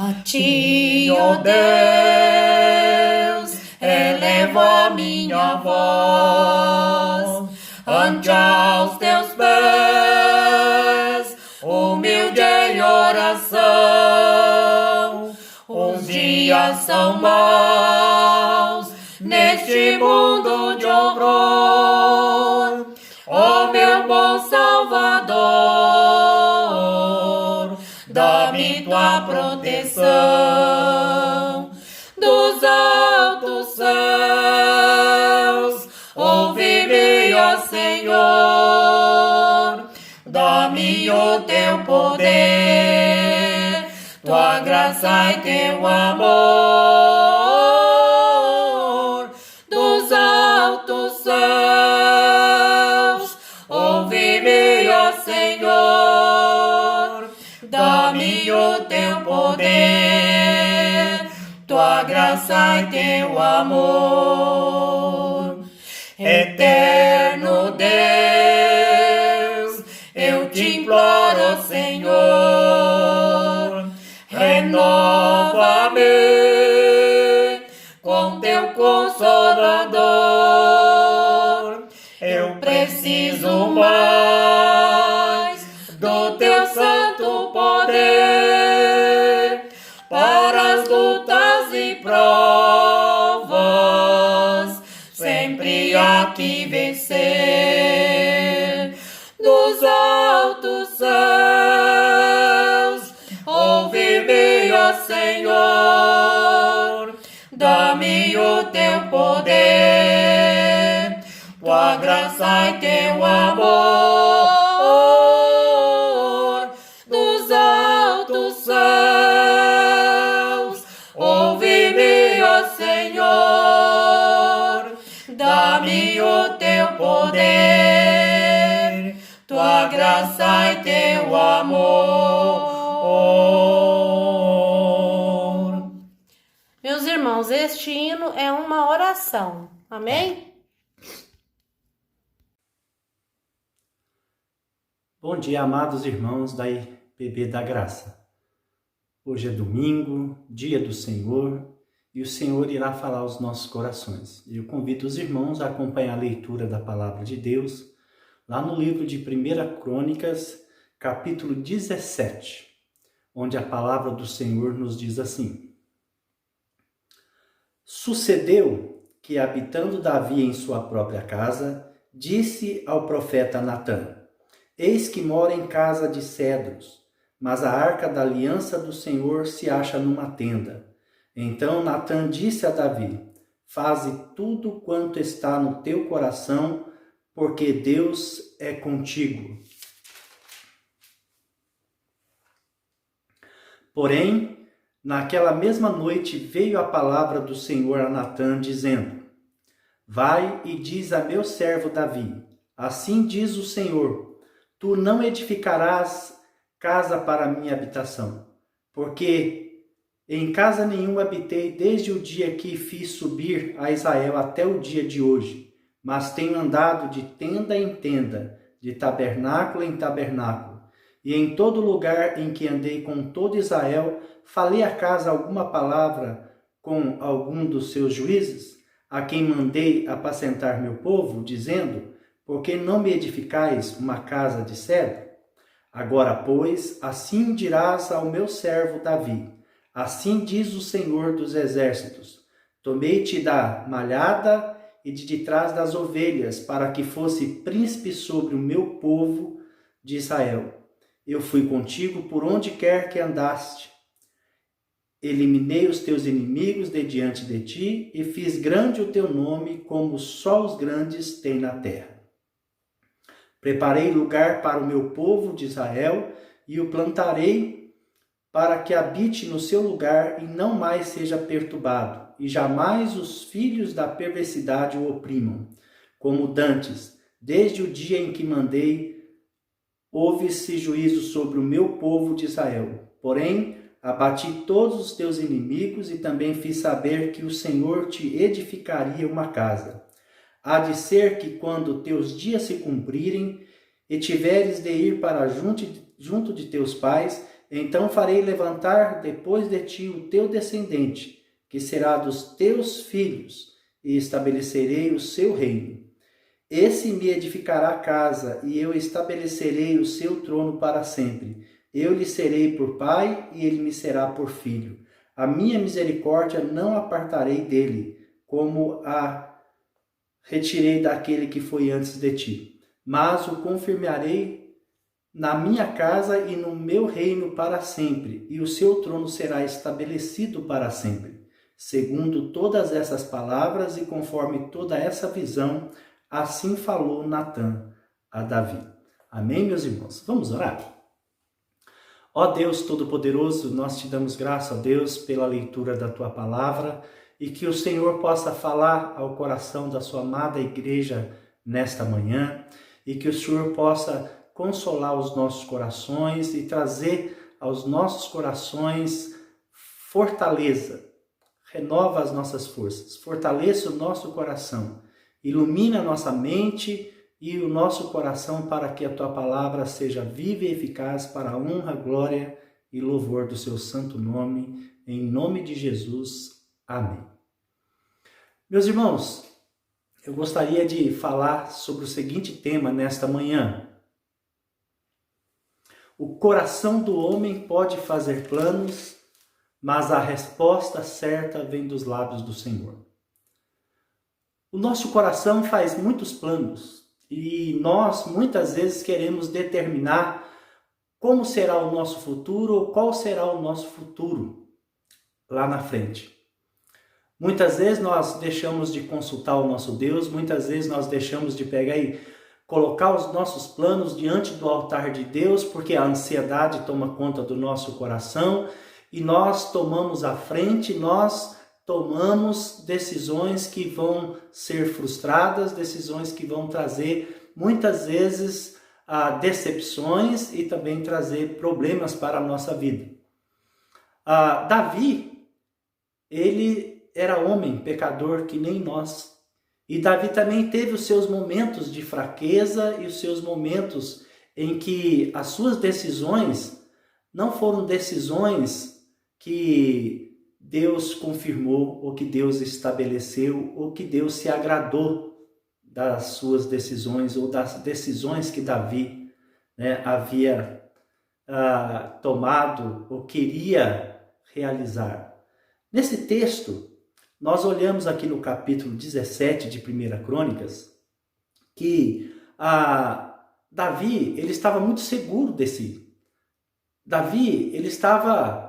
A ti, ó Deus, elevo a minha voz ante aos teus pés, humilde em oração. Os dias são maus neste mundo de horror, ó meu bom Salvador, dá-me tua proteção dos altos céus. Ouve-me, ó Senhor, dá-me o teu poder, tua graça e teu amor dos altos céus. Ouve-me, ó Senhor, dá-me o teu poder, tua graça e teu amor. Eterno Deus, eu te imploro, Senhor, renova-me com teu Consolador. Eu preciso mais do teu santo poder para as lutas e provas, sempre aqui vencer. Dos altos céus, ouve-me, ó Senhor, dá-me o teu poder, tua graça e teu amor dos altos céus. Ouve-me, ó Senhor, dá-me o teu poder, tua graça e teu amor. Meus irmãos, este hino é uma oração. Amém? Bom dia, amados irmãos da IPB da Graça. Hoje é domingo, dia do Senhor, e o Senhor irá falar aos nossos corações. Eu convido os irmãos a acompanhar a leitura da Palavra de Deus, lá no livro de 1 Crônicas, capítulo 17, onde a Palavra do Senhor nos diz assim: Sucedeu que, habitando Davi em sua própria casa, disse ao profeta Natã: Eis que mora em casa de cedros, mas a arca da aliança do Senhor se acha numa tenda. Então Natã disse a Davi: Faze tudo quanto está no teu coração, porque Deus é contigo. Porém, naquela mesma noite veio a palavra do Senhor a Natã, dizendo: Vai e diz a meu servo Davi: Assim diz o Senhor: Tu não edificarás casa para minha habitação, porque em casa nenhuma habitei desde o dia que fiz subir a Israel até o dia de hoje, mas tenho andado de tenda em tenda, de tabernáculo em tabernáculo, e em todo lugar em que andei com todo Israel, falei a casa alguma palavra com algum dos seus juízes, a quem mandei apacentar meu povo, dizendo: Por que não me edificais uma casa de cedro? Agora, pois, assim dirás ao meu servo Davi: Assim diz o Senhor dos Exércitos: Tomei-te da malhada e de trás das ovelhas, para que fosse príncipe sobre o meu povo de Israel. Eu fui contigo por onde quer que andaste. Eliminei os teus inimigos de diante de ti e fiz grande o teu nome, como só os grandes têm na terra. Preparei lugar para o meu povo de Israel e o plantarei para que habite no seu lugar e não mais seja perturbado, e jamais os filhos da perversidade o oprimam, como dantes, desde o dia em que mandei, houve-se juízo sobre o meu povo de Israel. Porém, abati todos os teus inimigos e também fiz saber que o Senhor te edificaria uma casa. Há de ser que quando teus dias se cumprirem e tiveres de ir para junto de teus pais, Então farei levantar depois de ti o teu descendente, que será dos teus filhos, e estabelecerei o seu reino. Esse me edificará casa, e eu estabelecerei o seu trono para sempre. Eu lhe serei por pai, e ele me será por filho. A minha misericórdia não apartarei dele, como a retirei daquele que foi antes de ti. Mas o confirmarei na minha casa e no meu reino para sempre, e o seu trono será estabelecido para sempre. Segundo todas essas palavras e conforme toda essa visão, assim falou Natã a Davi. Amém, meus irmãos? Vamos orar? Ó Deus Todo-Poderoso, nós te damos graça, ó Deus, pela leitura da tua palavra e que o Senhor possa falar ao coração da sua amada igreja nesta manhã e que o Senhor possa consolar os nossos corações e trazer aos nossos corações fortaleza. Renova as nossas forças, fortaleça o nosso coração, ilumina a nossa mente e o nosso coração para que a tua palavra seja viva e eficaz para a honra, glória e louvor do seu santo nome, em nome de Jesus. Amém. Meus irmãos, eu gostaria de falar sobre o seguinte tema nesta manhã. O coração do homem pode fazer planos, mas a resposta certa vem dos lábios do Senhor. O nosso coração faz muitos planos e nós muitas vezes queremos determinar como será o nosso futuro ou qual será o nosso futuro lá na frente. Muitas vezes nós deixamos de consultar o nosso Deus, muitas vezes nós deixamos de pegar e colocar os nossos planos diante do altar de Deus, porque a ansiedade toma conta do nosso coração e nós tomamos a frente, nós tomamos decisões que vão ser frustradas, decisões que vão trazer muitas vezes decepções e também trazer problemas para a nossa vida. Davi, ele era homem, pecador que nem nós. E Davi também teve os seus momentos de fraqueza e os seus momentos em que as suas decisões não foram decisões que Deus confirmou, ou que Deus estabeleceu, ou que Deus se agradou das suas decisões, ou das decisões que Davi havia tomado, ou queria realizar. Nesse texto, nós olhamos aqui no capítulo 17 de 1 Crônicas, que Davi, ele estava muito seguro de si. Davi, ele estava,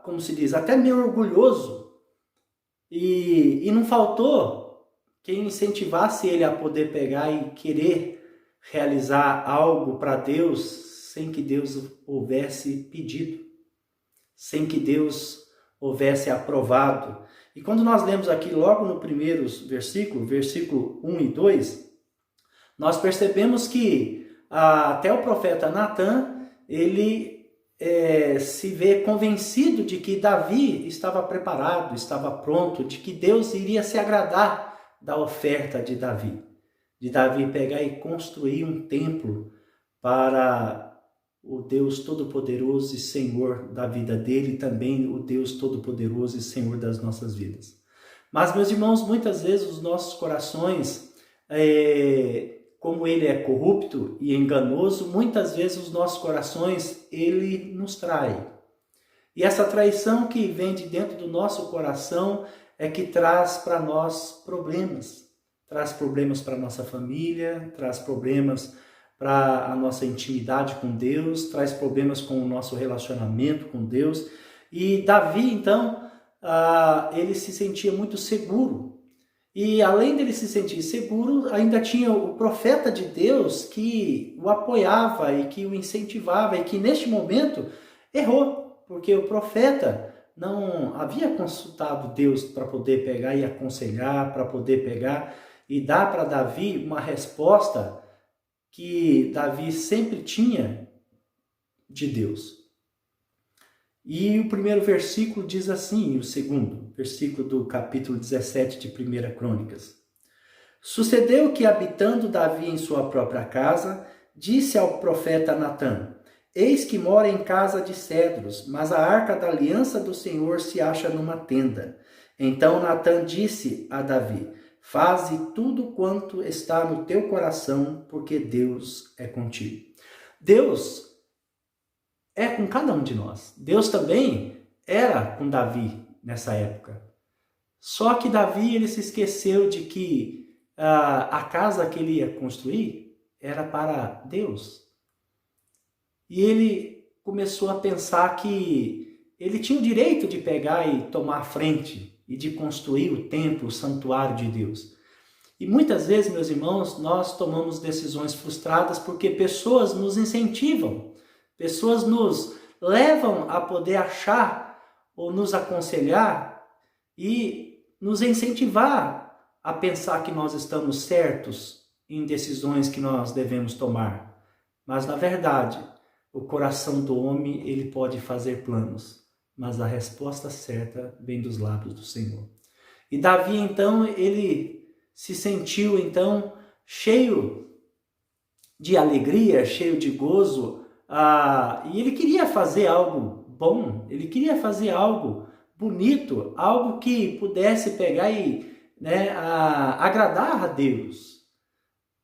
como se diz, até meio orgulhoso. E não faltou quem incentivasse ele a poder pegar e querer realizar algo para Deus sem que Deus houvesse pedido, sem que Deus houvesse aprovado. E quando nós lemos aqui logo no primeiro versículo 1 e 2, nós percebemos que até o profeta Natã, ele se vê convencido de que Davi estava preparado, estava pronto, de que Deus iria se agradar da oferta de Davi pegar e construir um templo para o Deus Todo-Poderoso e Senhor da vida dele, e também o Deus Todo-Poderoso e Senhor das nossas vidas. Mas, meus irmãos, muitas vezes os nossos corações, como ele é corrupto e enganoso, muitas vezes os nossos corações, ele nos trai. E essa traição que vem de dentro do nosso coração é que traz para nós problemas. Traz problemas para a nossa família, traz problemas para a nossa intimidade com Deus, traz problemas com o nosso relacionamento com Deus. E Davi, então, ele se sentia muito seguro. E além dele se sentir seguro, ainda tinha o profeta de Deus que o apoiava e que o incentivava, e que neste momento errou, porque o profeta não havia consultado Deus para poder pegar e aconselhar, para poder pegar e dar para Davi uma resposta que Davi sempre tinha de Deus. E o primeiro versículo diz assim, o segundo versículo do capítulo 17 de 1 Crônicas. Sucedeu que, habitando Davi em sua própria casa, disse ao profeta Natã: Eis que mora em casa de cedros, mas a arca da aliança do Senhor se acha numa tenda. Então Natã disse a Davi: faze tudo quanto está no teu coração, porque Deus é contigo. Deus é com cada um de nós. Deus também era com Davi nessa época. Só que Davi ele se esqueceu de que a casa que ele ia construir era para Deus. E ele começou a pensar que ele tinha o direito de pegar e tomar a frente e de construir o templo, o santuário de Deus. E muitas vezes, meus irmãos, nós tomamos decisões frustradas porque pessoas nos incentivam, pessoas nos levam a poder achar ou nos aconselhar e nos incentivar a pensar que nós estamos certos em decisões que nós devemos tomar. Mas, na verdade, o coração do homem ele pode fazer planos, mas a resposta certa vem dos lábios do Senhor. E Davi, então, ele se sentiu, então, cheio de alegria, cheio de gozo, e ele queria fazer algo bom, ele queria fazer algo bonito, algo que pudesse pegar e agradar a Deus.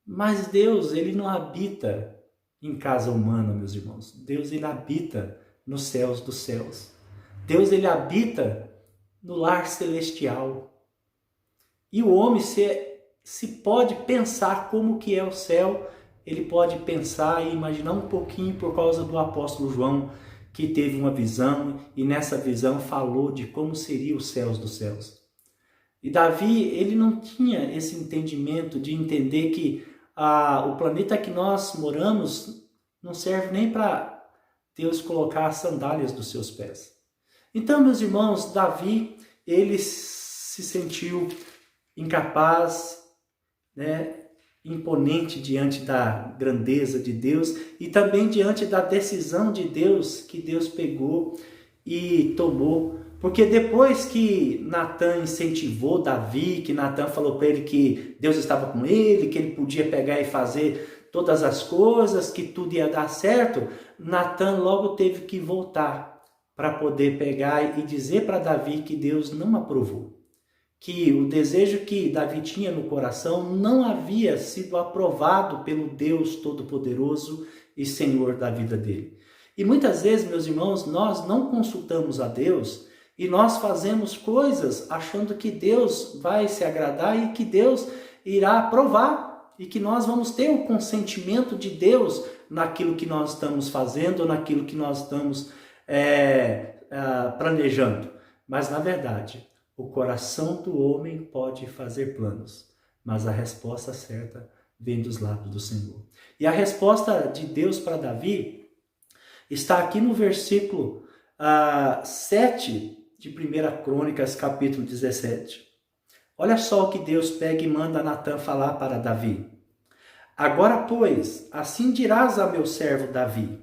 Mas Deus, ele não habita em casa humana, meus irmãos. Deus, ele habita nos céus dos céus. Deus, ele habita no lar celestial. E o homem, se pode pensar como que é o céu, ele pode pensar e imaginar um pouquinho por causa do apóstolo João, que teve uma visão e nessa visão falou de como seria os céus dos céus. E Davi, ele não tinha esse entendimento de entender que o planeta que nós moramos não serve nem para Deus colocar as sandálias dos seus pés. Então, meus irmãos, Davi, ele se sentiu incapaz, imponente diante da grandeza de Deus e também diante da decisão de Deus que Deus pegou e tomou. Porque depois que Natã incentivou Davi, que Natã falou para ele que Deus estava com ele, que ele podia pegar e fazer todas as coisas, que tudo ia dar certo, Natã logo teve que voltar para poder pegar e dizer para Davi que Deus não aprovou. Que o desejo que Davi tinha no coração não havia sido aprovado pelo Deus Todo-Poderoso e Senhor da vida dele. E muitas vezes, meus irmãos, nós não consultamos a Deus e nós fazemos coisas achando que Deus vai se agradar e que Deus irá aprovar e que nós vamos ter o consentimento de Deus naquilo que nós estamos fazendo, naquilo que nós estamos planejando. Mas, na verdade, o coração do homem pode fazer planos, mas a resposta certa vem dos lábios do Senhor. E a resposta de Deus para Davi está aqui no versículo 7 de 1 Crônicas, capítulo 17. Olha só o que Deus pega e manda Natã falar para Davi. Agora, pois, assim dirás a meu servo Davi,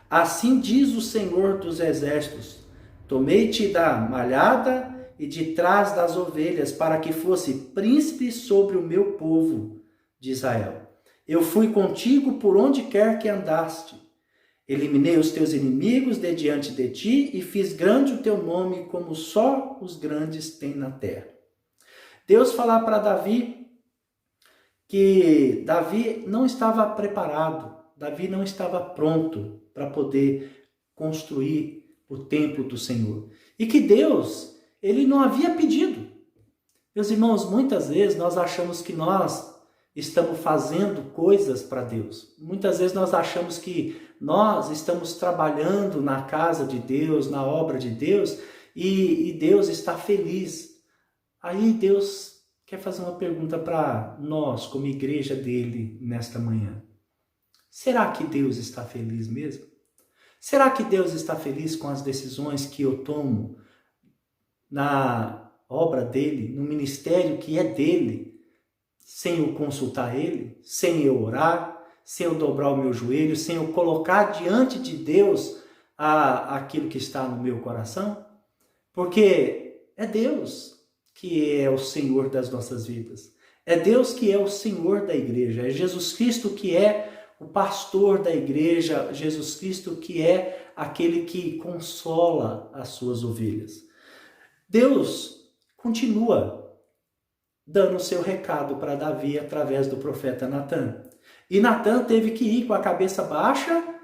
assim diz o Senhor dos Exércitos, tomei-te da malhada e de trás das ovelhas, para que fosse príncipe sobre o meu povo de Israel. Eu fui contigo por onde quer que andaste. Eliminei os teus inimigos de diante de ti e fiz grande o teu nome, como só os grandes têm na terra. Deus fala para Davi que Davi não estava preparado, Davi não estava pronto para poder construir o templo do Senhor. E que Deus, ele não havia pedido. Meus irmãos, muitas vezes nós achamos que nós estamos fazendo coisas para Deus. Muitas vezes nós achamos que nós estamos trabalhando na casa de Deus, na obra de Deus, e Deus está feliz. Aí Deus quer fazer uma pergunta para nós, como igreja dele, nesta manhã. Será que Deus está feliz mesmo? Será que Deus está feliz com as decisões que eu tomo na obra dele, no ministério que é dele, sem eu consultar ele, sem eu orar, sem eu dobrar o meu joelho, sem eu colocar diante de Deus aquilo que está no meu coração? Porque é Deus que é o Senhor das nossas vidas. É Deus que é o Senhor da igreja. É Jesus Cristo que é o pastor da igreja, Jesus Cristo, que é aquele que consola as suas ovelhas. Deus continua dando o seu recado para Davi através do profeta Natan. E Natan teve que ir com a cabeça baixa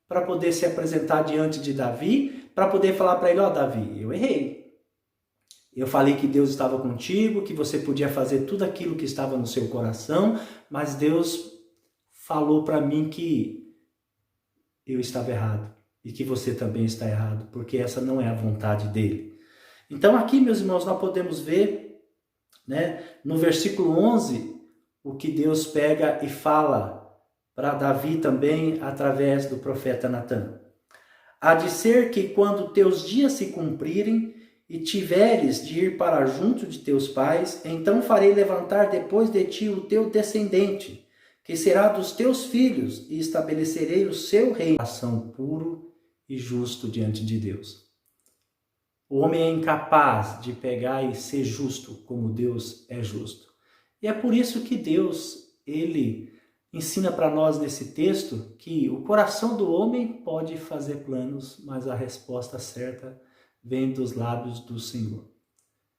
para poder se apresentar diante de Davi, para poder falar para ele, Davi, eu errei. Eu falei que Deus estava contigo, que você podia fazer tudo aquilo que estava no seu coração, mas Deus falou para mim que eu estava errado e que você também está errado, porque essa não é a vontade dele. Então aqui, meus irmãos, nós podemos ver, no versículo 11, o que Deus pega e fala para Davi também através do profeta Natan. Há de ser que quando teus dias se cumprirem e tiveres de ir para junto de teus pais, então farei levantar depois de ti o teu descendente, que será dos teus filhos, e estabelecerei o seu reino, ação puro e justo diante de Deus. O homem é incapaz de pegar e ser justo como Deus é justo. E é por isso que Deus, ele ensina para nós nesse texto que o coração do homem pode fazer planos, mas a resposta certa vem dos lábios do Senhor.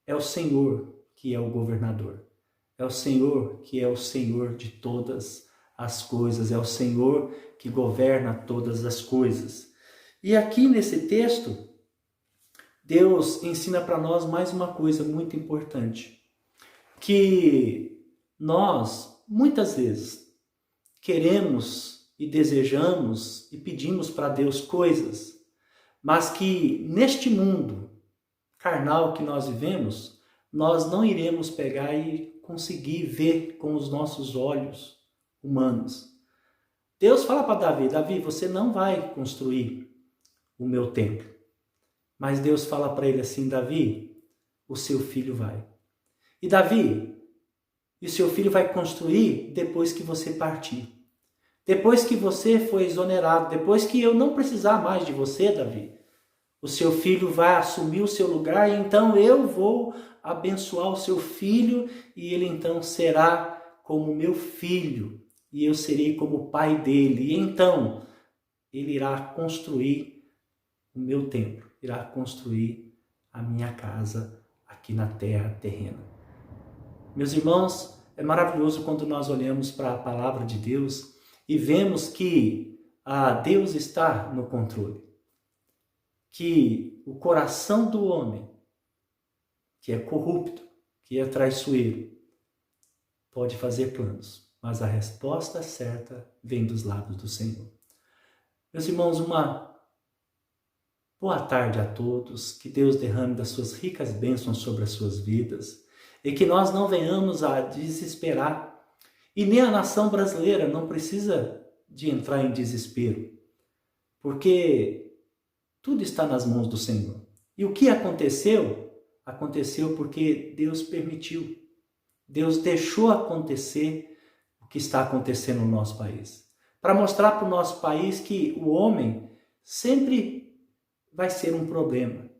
É o Senhor que é o governador. É o Senhor que é o Senhor de todas as coisas. É o Senhor que governa todas as coisas. E aqui nesse texto, Deus ensina para nós mais uma coisa muito importante. Que nós, muitas vezes, queremos e desejamos e pedimos para Deus coisas, mas que neste mundo carnal que nós vivemos, nós não iremos pegar e conseguir ver com os nossos olhos humanos. Deus fala para Davi, Davi, você não vai construir o meu templo. Mas Deus fala para ele assim, Davi, o seu filho vai. E Davi, o seu filho vai construir depois que você partir. Depois que você for exonerado, depois que eu não precisar mais de você, Davi, o seu filho vai assumir o seu lugar e então eu vou abençoar o seu filho e ele então será como meu filho e eu serei como pai dele. E então ele irá construir o meu templo, irá construir a minha casa aqui na terra terrena. Meus irmãos, é maravilhoso quando nós olhamos para a palavra de Deus e vemos que Deus está no controle. Que o coração do homem, que é corrupto, que é traiçoeiro, pode fazer planos, mas a resposta certa vem dos lábios do Senhor. Meus irmãos, uma boa tarde a todos, que Deus derrame das suas ricas bênçãos sobre as suas vidas e que nós não venhamos a desesperar. E nem a nação brasileira não precisa de entrar em desespero, porque tudo está nas mãos do Senhor. E o que aconteceu? Aconteceu porque Deus permitiu. Deus deixou acontecer o que está acontecendo no nosso país. Para mostrar para o nosso país que o homem sempre vai ser um problema.